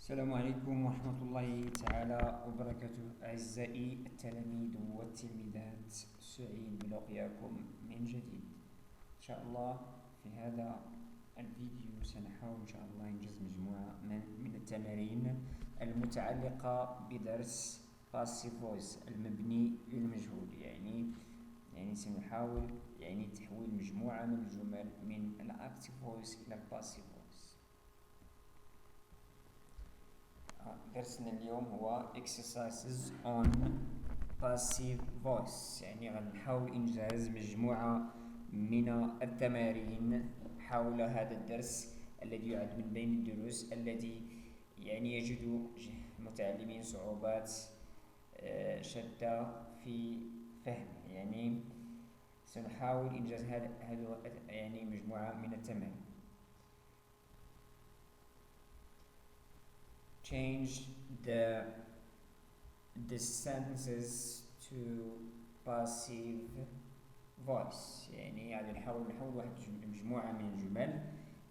السلام عليكم ورحمة الله تعالى وبركاته. أعزائي التلاميذ والتلميذات، سعيد بلقياكم من جديد. إن شاء الله في هذا الفيديو سنحاول إن شاء الله إنجاز مجموعة من التمارين المتعلقة بدرس passive voice المبني للمجهول. يعني سنحاول تحويل مجموعة من الجمل من الأكتيف فويس إلى الباسيف فويس. درسنا اليوم هو exercises on passive voice، يعني غنحاول إنجاز مجموعة من التمارين حول هذا الدرس الذي يعد من بين الدروس التي يجد المتعلمين صعوبات شتى في فهمه. سنحاول إنجاز هذه مجموعة من التمارين. Change the sentences to passive voice، يعني نحاول واحد مجموعة من الجمل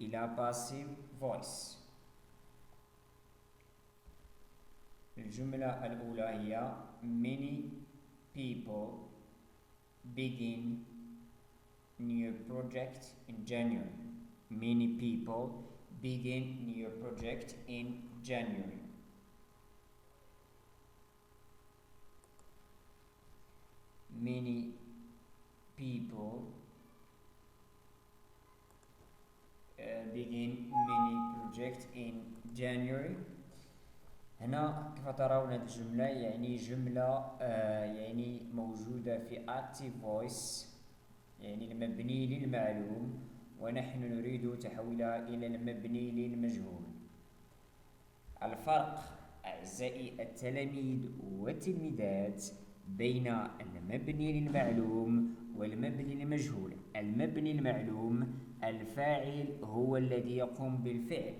إلى passive voice. الجملة الأولى هي many people begin new project in January. Many people begin new project in January. Many people begin many project in January. هنا كيف ترون هذه الجملة جملة موجودة في active voice، المبني للمعلوم، ونحن نريد تحويلها إلى المبني للمجهول. الفرق أعزائي التلاميذ والتلميذات بين المبني للمعلوم والمبني للمجهول. المبني المعلوم الفاعل هو الذي يقوم بالفعل،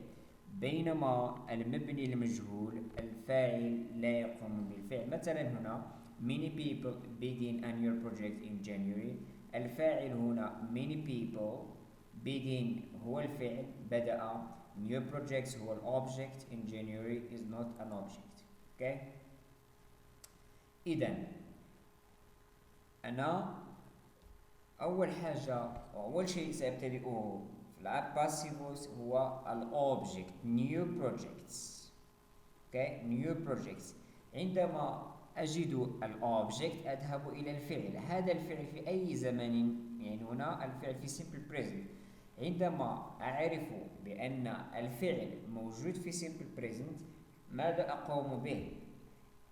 بينما المبني للمجهول الفاعل لا يقوم بالفعل. مثلا هنا many people begin a new project in January. الفاعل هنا many people، begin هو الفعل بدأ، new projects هو الأوبجكت، in January is not an object. okay. إذن أنا أول شيء سأبتدئه في الباسيف فويس هو الأوبجكت new projects. okay. new projects. عندما أجد الأوبجكت أذهب إلى الفعل. هذا الفعل في أي زمن؟ هنا الفعل في simple present. عندما أعرف بأن الفعل موجود في simple present، ماذا أقوم به؟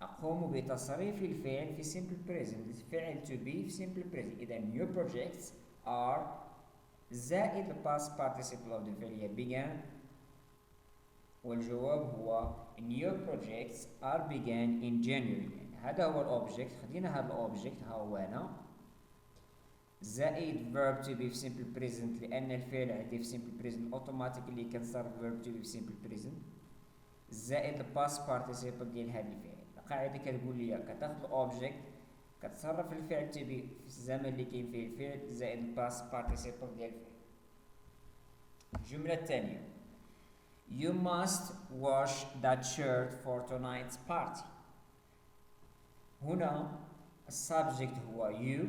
أقوم بتصريف الفعل في simple present. الفعل to be في simple present. إذا new projects are زائد past participle of the فعل began، والجواب هو new projects are began in January. هذا هو الأوبجكت. خلينا هذا الأوبجكت ها هو هنا زائد verb to be في simple present، لأن الفعل عندي في simple present automatically كنصرف verb to be في simple present، زائد past participle ديال هذا الفعل. القاعدة كتقول لي كتاخذ الأوبجكت كتصرف الفعل to be في الزمن اللي كاين فيه الفعل زائد past participle ديال الفعل. الجملة الثانية You must wash that shirt for tonight's party. هنا السبجكت هو you،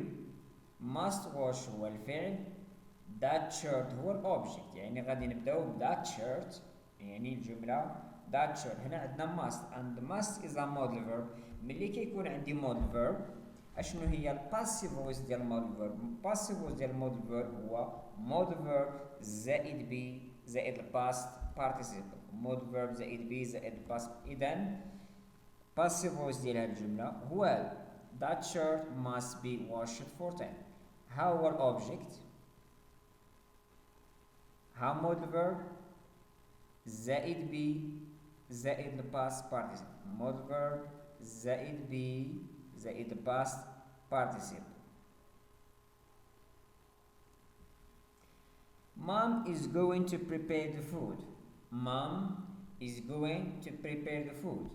must wash هو الفعل، that shirt هو الأوبجكت. غادي نبداو that shirt، الجملة that shirt. هنا عندنا must and must is a modal verb. ملي كيكون عندي modal verb اشنو هي الباسيف فويس ديال المودال فيرب؟ الباسيف فويس ديال المودال فيرب هو مودال فيرب زائد بي زائد الباست بارتيسيبل. مودال فيرب زائد بي زائد الباست. اذا الباسيف فويس ديال هذه الجمله هو that shirt must be washed for 10. ها هو الاوبجكت، ها مودال فيرب زائد بي زائد الباست بارتيسيبل. مودال فيرب زائد بي زائد past participle. Mom is going to prepare the food. Mom is going to prepare the food.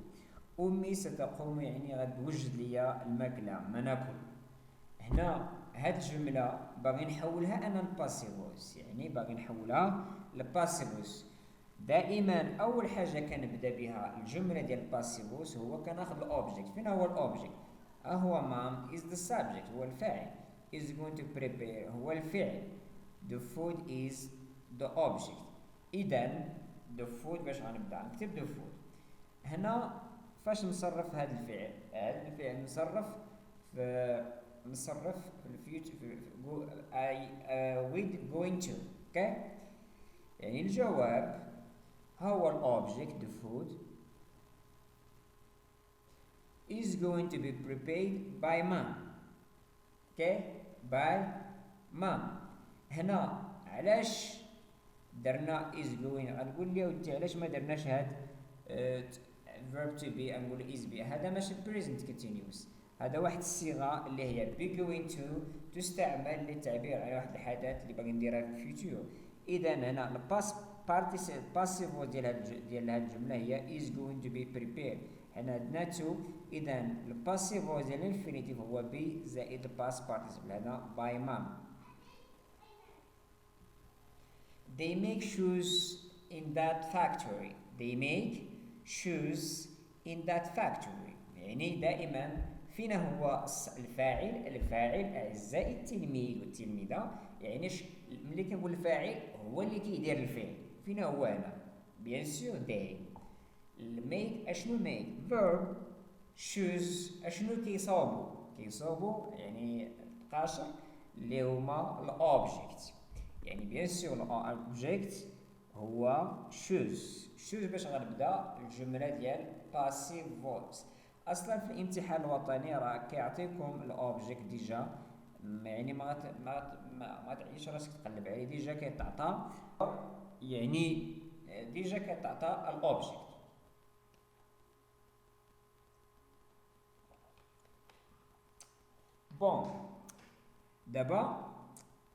أمي ستقوم غتوجد لي الماكلة ما ناكل. هنا هاد الجملة باغي نحولها أنا لباسيف فويس، باغي نحولها لباسيف فويس. دائما اول حاجه كنبدا بها الجمله ديال الباسيفوس هو كناخذ الاوبجيكت. فين هو الاوبجيكت؟ هو مام is the subject، هو الفاعل. is going to prepare هو الفعل. the food is the object. اذا the food باش غنبدا نكتب the food. هنا فاش نصرف هذا الفعل؟ هذا الفعل نصرف في الفيوتشر I will going to. اوكي، يعني الجواب هو الأوبجيكت the food is going to be prepared by mom. اوكي، by mom. هنا علاش درنا is going؟ غنقول لي ودي علاش ما درناش هاد verb to be نقول is be؟ هذا ماشي present continuous، هذا واحد الصيغه اللي هي be going to تستعمل للتعبير عن واحد الحدث اللي باغي نديرها في الفيوتشر. اذا هنا الباس باسيفو ديال هاد الجمله هي is going to be prepared. هنا عندنا تو، اذا الباسيفو ديال الانفينيتيف هو be زائد الباس بارتيسيبل هنا by mom. They make shoes in that factory. They make shoes in that factory. يعني دائما فين هو الفاعل؟ الفاعل أعزائي التلميذ والتلميذة. يعني ملي كنقول الفاعل هو اللي كيدير الفعل. فين هو هنا؟ بيان سور they. make اشنو make؟ verb. shoes اشنو كيصاوبوا؟ كيصاوبوا يعني القاشر اللي هما الاوبجيكت. يعني بيان سور الاوبجيكت هو shoes. shoes باش غنبدا الجمله ديال passive verbs. اصلا في الامتحان الوطني راه كيعطيكم الاوبجيكت ديجا، يعني ما تعيش راسك تقلب عليه، ديجا كيتعطى، يعني ديجا كيتعطى الاوبجيكت. بون دابا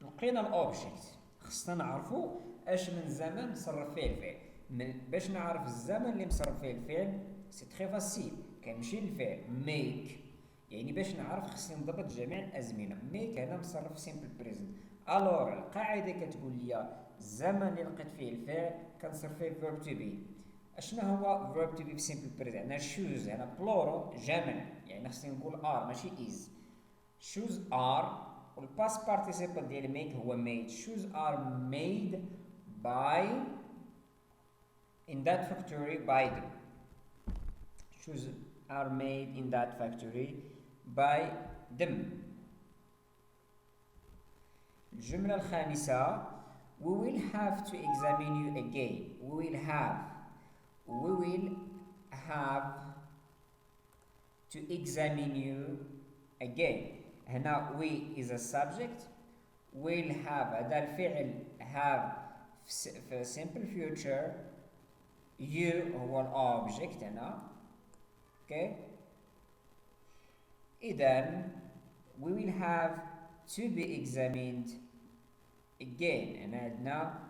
لقينا الاوبجيكت، خصنا نعرفوا اش من زمن نصرف فيه الفعل. باش نعرف الزمن اللي مصرف فيه الفعل سي تري فاسيل، كنمشي للفعل ميك. يعني باش نعرف خصني نضبط جميع الازمنه. ميك هنا مصرف سيمبل بريزنت. الوغ القاعده كتقول لي الزمن اللي لقيت فيه الفعل كنصرف فيه فيرب تو بي. اشنا هو فيرب تو بي في سيمبل بريزنت؟ عندنا شوز هنا بلورو جمع، يعني خصني نقول ار ماشي از. شوز ار، والباست بارتيسيبل ديال ميك هو ميد. شوز ار ميد باي in that factory by them. Shoes are made in that factory by them. الجملة الخامسة we will have to examine you again. we will have to examine you again. هنا we is a subject. will have هذا الفعل have في simple future. you هو الأوبجيكت هنا. اوكي، إذا we will have to be examined again. هنا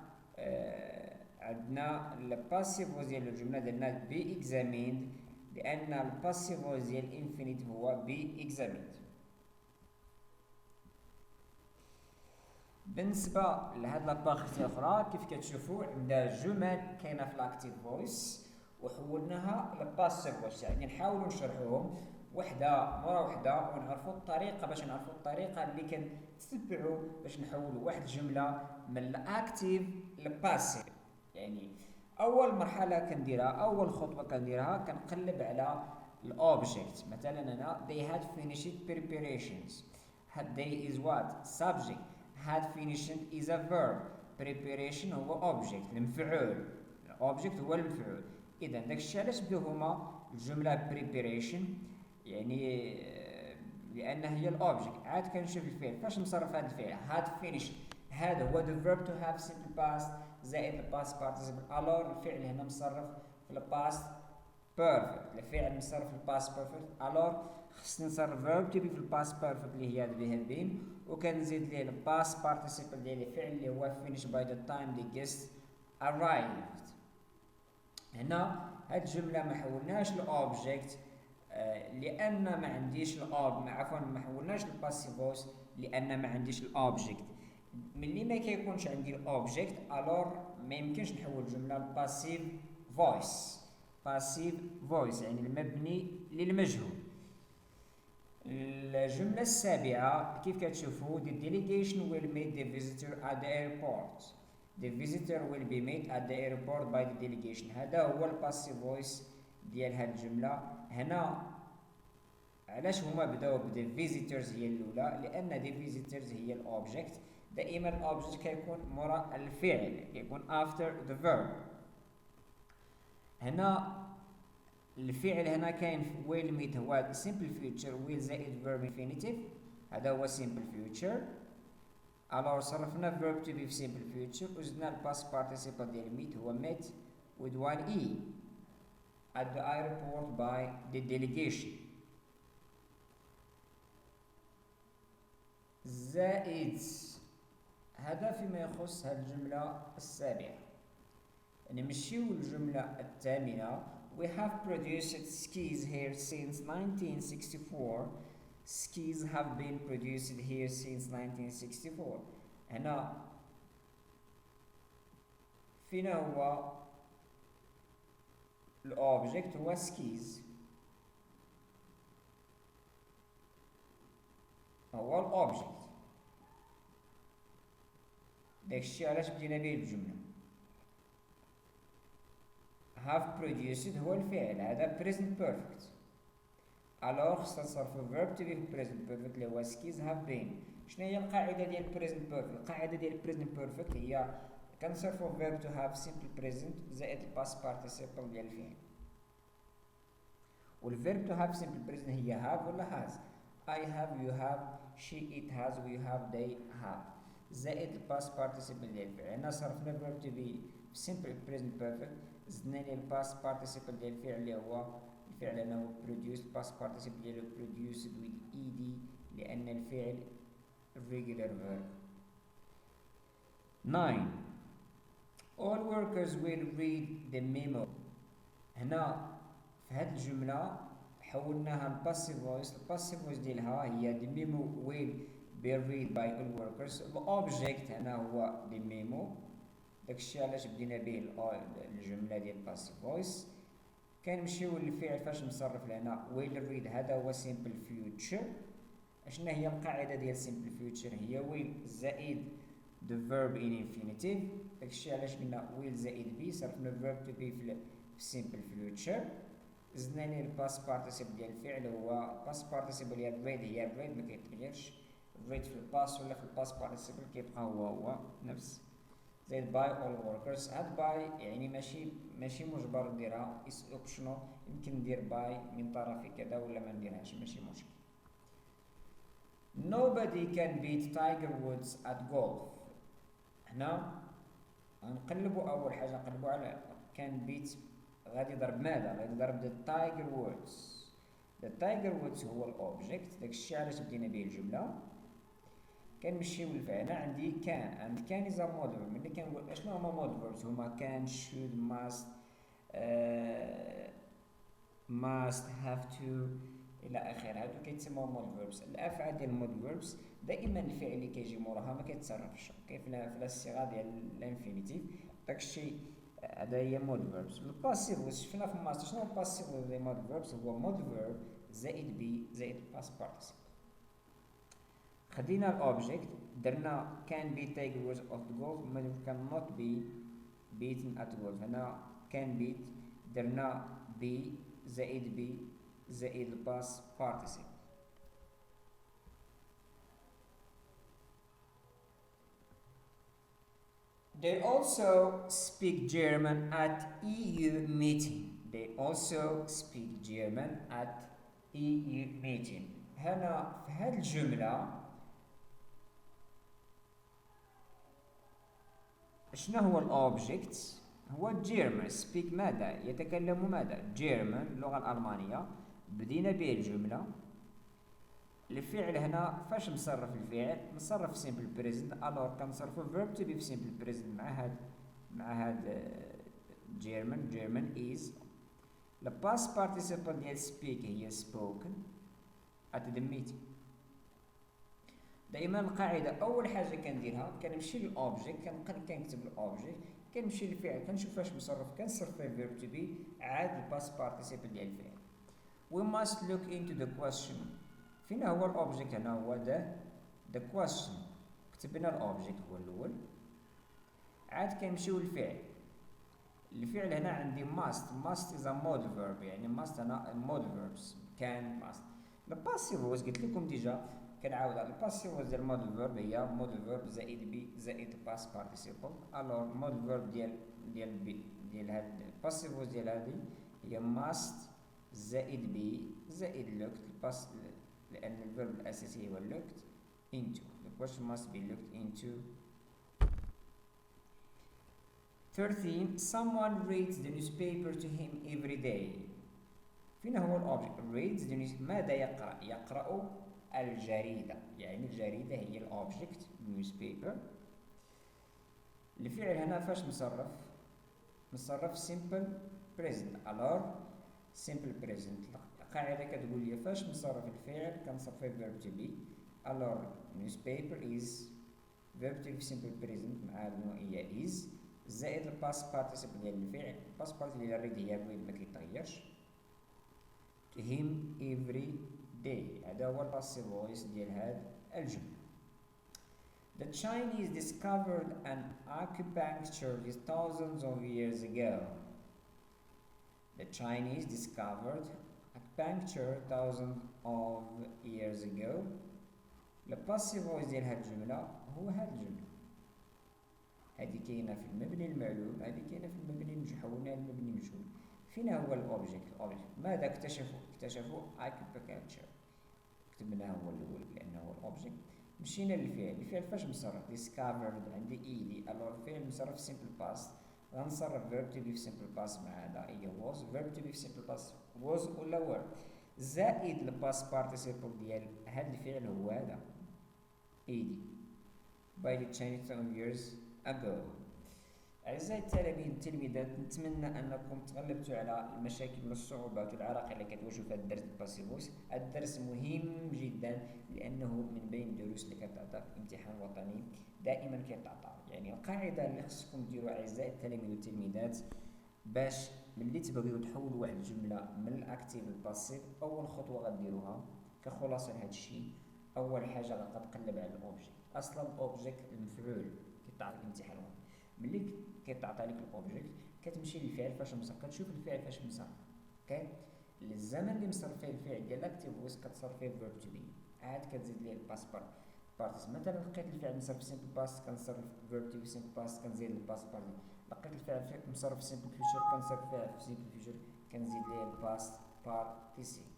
عندنا الباسيفو ديال الجملة ديالنا be examined، لأن الباسيفو ديال الانفينيت هو be examined. بالنسبة لهاد لابارتي الأخرى كيف كتشوفوا عندها جمل كاينة في الأكتيف فويس وحولناها للباسيف فويس، يعني نحاولوا نشرحوهم وحدة مورا وحدة ونعرفوا الطريقة باش نعرفوا الطريقة اللي كنتبعوا باش نحولوا واحد الجملة من الأكتيف للباسيف. يعني أول مرحلة كنديرها، أول خطوة كنديرها كنقلب على الأوبجيكت. مثلا هنا they had finished preparations. had they is what؟ subject. had finished is a verb. preparation هو object المفعول. object هو المفعول. إذا داكشي علاش بداو هما الجملة preparation، يعني لأن هي الأوبجيكت. عاد كنشوف الفعل فاش نصرف هذا الفعل had finished. هذا هو the verb to have simple past زائد ال past participle. alors الفعل هنا مصرف في ال past perfect. الفعل مصرف في ال past perfect. alors خصني نصرف verb to be في ال past perfect اللي هي have been، وكنزيد ليه ال past participle ديال الفعل اللي هو finish by the time the guest arrived. هنا هاد الجملة ما حولناش لأوبجيكت لأن ما عنديش عفوا ما حولناش لباسيفوس لأن ما عنديش الأوبجيكت. ملي ما كيكونش عندي الأوبجيكت ألور ما يمكنش نحول الجملة لباسيف فويس. باسيف فويس يعني المبني للمجهول. الجملة السابعة كيف كتشوفوا the delegation will meet the visitor at the airport. The visitor will be met at the airport by the delegation. هذا هو الباسيف فويس ديال هاد الجملة. هنا علاش هما بداو ب the visitors هي الأولى؟ لأن the visitors هي الأوبجيكت. دائما الأوبجيكت كيكون مورا الفعل، كيكون after the verb. هنا الفعل هنا كاين will meet هو simple future will زائد verb infinitive. هذا هو simple future. alors صرفنا verb to be في simple future وزدنا الباست participle ديال meet هو met with one e at the airport by the delegation. زائد هذا فيما يخص هذه الجملة السابعة. نمشيو للجملة الثامنة. We have produced skis here since 1964. Skis have been produced here since 1964. هنا فينا هو الأوبجيكت هو skis، هو الأوبجيكت. داكشي علاش بدينا به الجملة. have produced هو الفعل، هذا present perfect. alors خصنا نصرفو verb to be في present perfect اللي هو skis have been. شنو هي القاعدة ديال present perfect؟ القاعدة ديال present perfect هي كنصرفو verb to have simple present زائد past participle ديال الفعل. والverb to have simple present هي have ولا has. I have, you have, she, it has, we have, they have. زائد past participle ديال الفعل. هنا صرفنا verb to be simple present perfect زدنا ليه الباست participle ديال الفعل اللي هو الفعل هنا هو produced. past participle ديالو produced with ed لأن الفعل regular verb. 9 all workers will read the memo. هنا في هذه الجملة حولناها لباسيف فويس. الباسيف فويس ديالها هي the memo will be read by all workers. الأوبجيكت هنا هو the memo. داكشي علاش بدينا به الجملة ديال باسيف فويس. كنمشيو للفعل فاش مصرف لهنا will read هذا هو simple future. اشنا هي القاعدة ديال simple future؟ هي will زائد the verb in infinitive. داكشي علاش قلنا will زائد be صرفنا verb to be في simple future. زدنا ليه الباست participle ديال الفعل هو past participle ديال read هي read ما كيتغيرش. read في الباست ولا في الباست participle كيبقى هو نفس. زائد by all workers. هاد by يعني ماشي مجبر نديرها is optional. يمكن ندير by من طرف كذا ولا ما نديرهاش ماشي مشكل. nobody can beat Tiger Woods at golf. هنا غنقلبوا أول حاجة نقلبوا على can beat غادي يضرب ماذا؟ غادي يضرب the Tiger Woods. the Tiger Woods هو الأوبجيكت. داكشي علاش بدينا به الجملة. كنمشيو للفعل. هنا عندي كان and can is a modal. ملي كنقول اشنو هما modal verbs؟ هما can should must must have to الى اخره. هادو كيتسموا modal verbs. الافعال ديال modal verbs دائما الفعل اللي كيجي موراها ما كيتصرفش كيف في الصيغه ديال الانفينيتيف. داكشي هذا هي modal verbs. الباسيف شفنا في الماستر شنو هو الباسيف ديال modal verbs؟ هو modal verb زائد be زائد past participle. خدينا الأوبجيكت درنا can be Tiger Woods of the golf ما cannot be beaten at golf. هنا can beat درنا be زائد be زائد past participle. They also speak German at EU meeting. They also speak German at EU meeting. هنا في هذه الجملة شنو هو الأوبجيكت؟ هو German. speak ماذا؟ يتكلم ماذا؟ German اللغة الألمانية. بدينا به الجملة. الفعل هنا فاش مصرف الفعل؟ مصرف simple present. alors كنصرفو verb to be في simple present مع هاد German is. the past participle ديال speak هي spoken at the meeting. دائما القاعده اول حاجه كنديرها كنمشي للاوبجيكت كنكتب الاوبجيكت كنمشي للفعل كنشوف فاش مصرف كنصرف فيه verb to be عاد الباست participle ديال الفعل. we must look into the question. فين هو الاوبجيكت هنا؟ هو the question. كتبنا الاوبجيكت هو الاول، عاد كنمشيو للفعل. الفعل هنا عندي must is a modal verb، يعني must هنا modal verbs كان must. الباسيف فويس قلت لكم ديجا كنعاود على الباسيف فويس ديال الموديل فيرب هي موديل فيرب زائد بي زائد باست بارتيسيبل. الوغ الموديل فيرب ديال هاد الباسيف فويس ديال هادي هي must زائد بي زائد looked الباس، لأن الفيرب الأساسي هو looked into. the question must be looked into. 13 someone reads the newspaper to him every day. فين هو الأوبجيكت؟ reads ماذا يقرأ؟ يقرأ الجريدة، يعني الجريدة هي الأوبجيكت newspaper. الفعل هنا فاش مصرف simple present. alors simple present القاعدة كتقول لي فاش مصرف الفعل كنصرف verb to be. alors newspaper is verb to be simple present مع النوعية is زائد الباست participle ديال الفعل. الباست participle ديال read هي read مكيتغيرش. to him every day هذا هو الباسيف فويس ديال هاد الجملة. The Chinese discovered an acupuncture thousands of years ago. The Chinese discovered acupuncture thousands of years ago. الباسيف فويس ديال هاد الجملة هو هاد الجملة. هادي كاينة في المبني المعلوم، هادي كاينة في المبني المجهول، هنا المبني المجهول. فين هو الأوبجيكت؟ ماذا اكتشفوا acupuncture. كتبناه هو الأول لأنه هو الأوبجيكت. مشينا للفعل. الفعل فاش مصرف؟ discovered عندي إيدي. ألور الفعل مصرف simple past، غنصرف verb to be في simple past مع هذا هي was. verb to be في simple past was ولا were زائد الباست participle ديال هاد الفعل هو هذا إيدي. by the Chinese years ago. أعزائي التلاميذ والتلميذات، نتمنى أنكم تغلبتوا على المشاكل والصعوبات والعراقيل اللي كتواجهوا في هذا الدرس الباسيفوس. الدرس مهم جدا لأنه من بين الدروس اللي كتعطى في الامتحان الوطني دائما كيتعطى. يعني القاعدة اللي خصكم ديروا أعزائي التلاميذ والتلميذات باش ملي تبغيو تحولوا واحد الجملة من الأكتيف للباسيف، أول خطوة غديروها كخلاصة لهذا الشيء، أول حاجة غتقلب على الأوبجيكت. أصلا الأوبجيكت المفعول كيتعطى في الامتحان الوطني. ملي كيتعطى لك الاوبجيكت كتمشي للفعل فاش مصرف، كتشوف الفعل فاش مصرف، اوكي الزمن اللي مصرف فيه الفعل ديال الاكتيف فويس كتصرف فيه verb to be، عاد كتزيد ليه الباست بارتيس. مثلا لقيت الفعل مصرف سيمبل باست كنصرف verb to be سيمبل باست كنزيد الباست بارتيس. لقيت الفعل مصرف سيمبل فيوتشر كنصرف فيه في سيمبل فيوتشر كنزيد ليه الباست بارتيسيبل.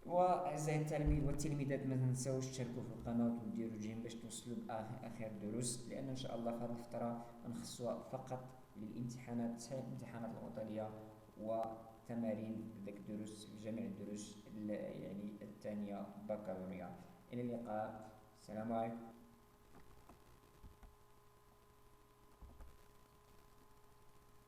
وأعزائي التلاميذ والتلميذات ما تنساوش تشاركوا في القناة وديروا جيم باش توصلوا لآخر الدروس، لأن إن شاء الله في هذه الفترة نخصوها فقط للامتحانات، الامتحانات الوطنية وتمارين ذاك الدروس جميع الدروس يعني الثانية بكالوريا. إلى اللقاء، السلام عليكم.